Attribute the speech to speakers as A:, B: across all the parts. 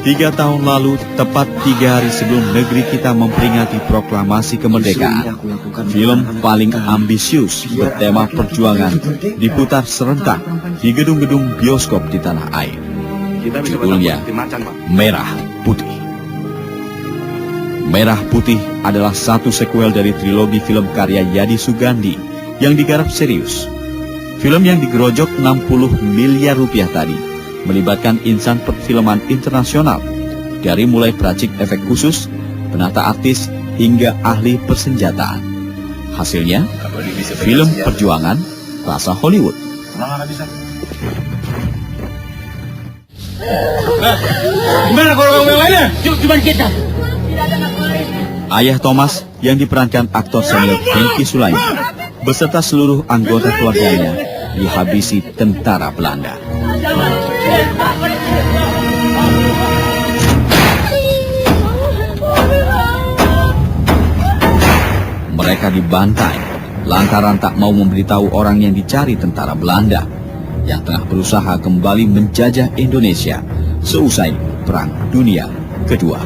A: 3 tahun lalu, tepat 3 hari sebelum negeri kita memperingati proklamasi kemerdekaan, film paling ambisius bertema perjuangan diputar serentak di gedung-gedung bioskop di tanah air. Judulnya Merah Putih. Merah Putih adalah satu sequel dari trilogi film karya Yadi Sugandi yang digarap serius. Film yang digerojok 60 miliar rupiah tadi melibatkan insan perfilman internasional, dari mulai peracik efek khusus, penata artis, hingga ahli persenjataan. Hasilnya, film perjuangan rasa Hollywood.
B: Gimana kalau yang lainnya? Cuma kita.
A: Ayah Thomas yang diperankan aktor senior Hengki Sulaiman beserta seluruh anggota keluarganya dihabisi tentara Belanda. Mereka dibantai lantaran tak mau memberitahu orang yang dicari tentara Belanda yang tengah berusaha kembali menjajah Indonesia seusai Perang Dunia Kedua.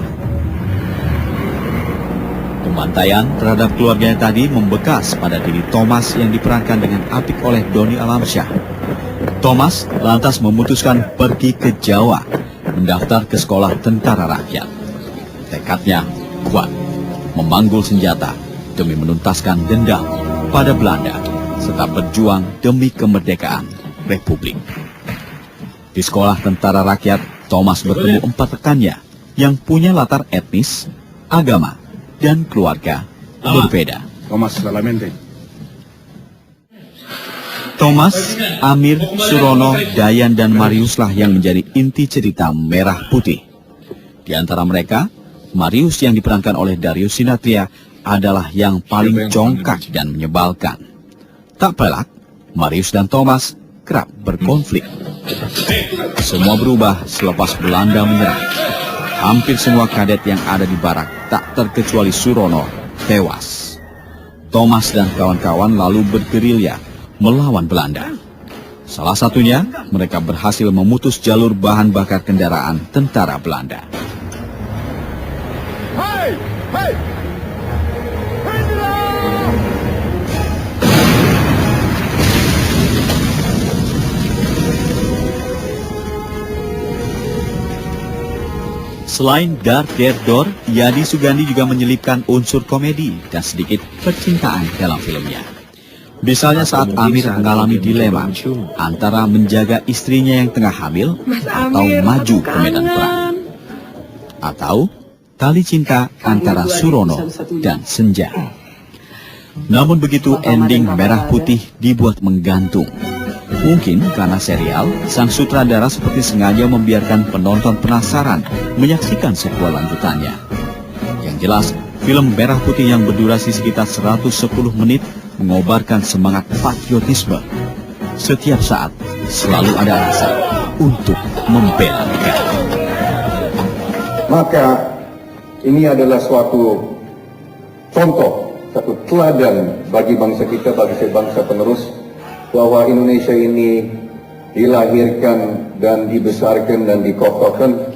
A: Pembantaian terhadap keluarganya tadi membekas pada diri Thomas yang diperankan dengan apik oleh Doni Alamsyah. Thomas lantas memutuskan pergi ke Jawa, mendaftar ke sekolah tentara rakyat. Tekadnya kuat, memanggul senjata demi menuntaskan dendam pada Belanda, serta berjuang demi kemerdekaan Republik. Di sekolah tentara rakyat, Thomas bertemu 4 rekannya yang punya latar etnis, agama, dan keluarga berbeda. Thomas, Amir, Surono, Dayan, dan Mariuslah yang menjadi inti cerita Merah Putih. Di antara mereka, Marius yang diperankan oleh Darius Sinathrya adalah yang paling congkak dan menyebalkan. Tak pelak, Marius dan Thomas kerap berkonflik. Semua berubah selepas Belanda menyerang. Hampir semua kadet yang ada di barak, tak terkecuali Surono, tewas. Thomas dan kawan-kawan lalu bergerilya melawan Belanda. Salah satunya, mereka berhasil memutus jalur bahan bakar kendaraan tentara Belanda. Hey! Hey! Selain Dar Der Dor, Yadi Sugandi juga menyelipkan unsur komedi dan sedikit percintaan dalam filmnya. Misalnya saat Amir mengalami dilema antara menjaga istrinya yang tengah hamil atau maju ke medan perang. Atau tali cinta antara Surono dan Senja. Namun begitu ending Merah Putih dibuat menggantung. Mungkin karena serial, sang sutradara seperti sengaja membiarkan penonton penasaran menyaksikan sequel lanjutannya. Yang jelas, film Merah Putih yang berdurasi sekitar 110 menit mengobarkan semangat patriotisme. Setiap saat selalu ada alasan untuk membela negara.
C: Maka ini adalah suatu contoh, satu teladan bagi bangsa kita, bagi bangsa penerus, bahwa Indonesia ini dilahirkan dan dibesarkan dan dikokohkan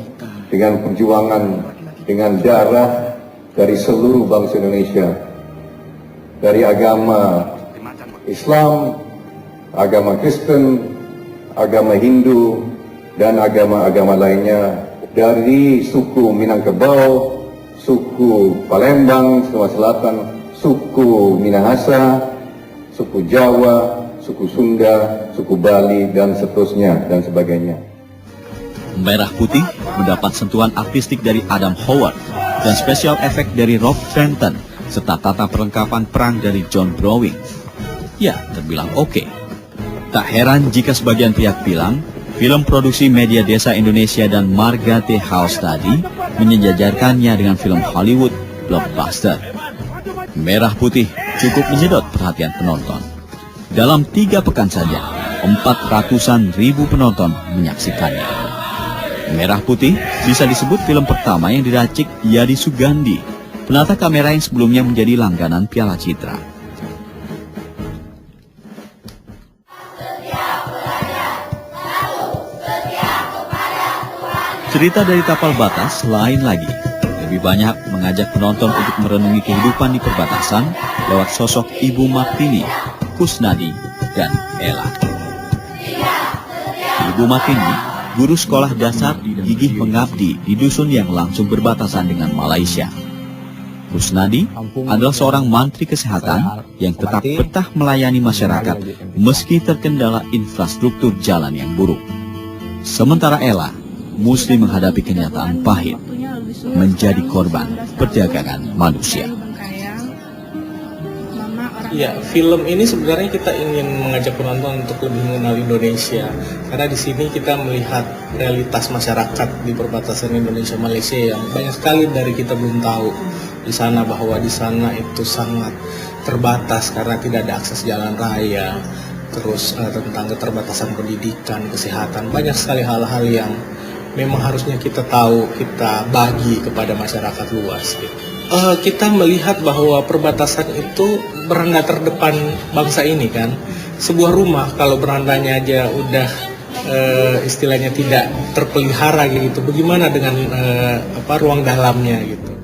C: dengan perjuangan, dengan darah dari seluruh bangsa Indonesia. Dari agama Islam, agama Kristen, agama Hindu, dan agama-agama lainnya. Dari suku Minangkabau, suku Palembang, Sulawesi Selatan, suku Minahasa, suku Jawa, suku Sunda, suku Bali, dan seterusnya, dan sebagainya.
A: Merah Putih mendapat sentuhan artistik dari Adam Howard dan special effect dari Rob Trenton, serta tata perlengkapan perang dari John Browning. Ya, terbilang oke. Tak heran jika sebagian pihak bilang, film produksi Media Desa Indonesia dan Marga T. House tadi menyejajarkannya dengan film Hollywood blockbuster. Merah Putih cukup menyedot perhatian penonton. Dalam 3 pekan saja, 400-an ribu penonton menyaksikannya. Merah Putih bisa disebut film pertama yang diracik Yadi Sugandi, penata kamera yang sebelumnya menjadi langganan Piala Citra. Cerita dari Tapal Batas lain lagi. Lebih banyak mengajak penonton untuk merenungi kehidupan di perbatasan lewat sosok Ibu Martini, Kusnadi, dan Ella. Ibu Martini, guru sekolah dasar, gigih mengabdi di dusun yang langsung berbatasan dengan Malaysia. Kusnadi adalah seorang mantri kesehatan yang tetap betah melayani masyarakat meski terkendala infrastruktur jalan yang buruk. Sementara Ella mesti menghadapi kenyataan pahit, menjadi korban perdagangan manusia.
D: Ya, film ini sebenarnya kita ingin mengajak penonton untuk lebih mengenal Indonesia, karena di sini kita melihat realitas masyarakat di perbatasan Indonesia Malaysia yang banyak sekali dari kita belum tahu di sana, bahwa di sana itu sangat terbatas karena tidak ada akses jalan raya, terus tentang keterbatasan pendidikan, kesehatan, banyak sekali hal-hal yang memang harusnya kita tahu, kita bagi kepada masyarakat luas gitu. Kita melihat bahwa perbatasan itu beranda terdepan bangsa ini kan. Sebuah rumah kalau berandanya aja udah istilahnya tidak terpelihara gitu, bagaimana dengan ruang dalamnya gitu.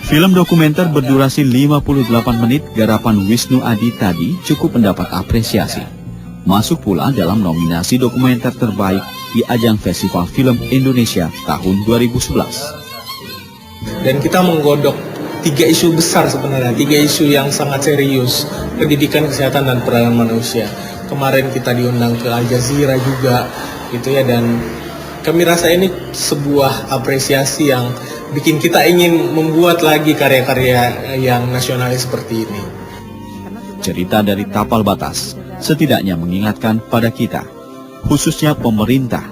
A: Film dokumenter berdurasi 58 menit garapan Wisnu Adi tadi cukup mendapat apresiasi. Masuk pula dalam nominasi dokumenter terbaik di ajang Festival Film Indonesia tahun 2011.
D: Dan kita menggodok 3 isu besar sebenarnya, 3 isu yang sangat serius: pendidikan, kesehatan, dan perdagangan manusia. Kemarin kita diundang ke Al Jazeera juga gitu ya, dan kami rasa ini sebuah apresiasi yang bikin kita ingin membuat lagi karya-karya yang nasionalis seperti ini.
A: Cerita dari Tapal Batas setidaknya mengingatkan pada kita, khususnya pemerintah,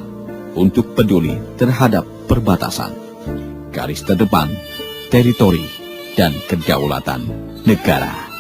A: untuk peduli terhadap perbatasan, garis terdepan, teritori, dan kedaulatan negara.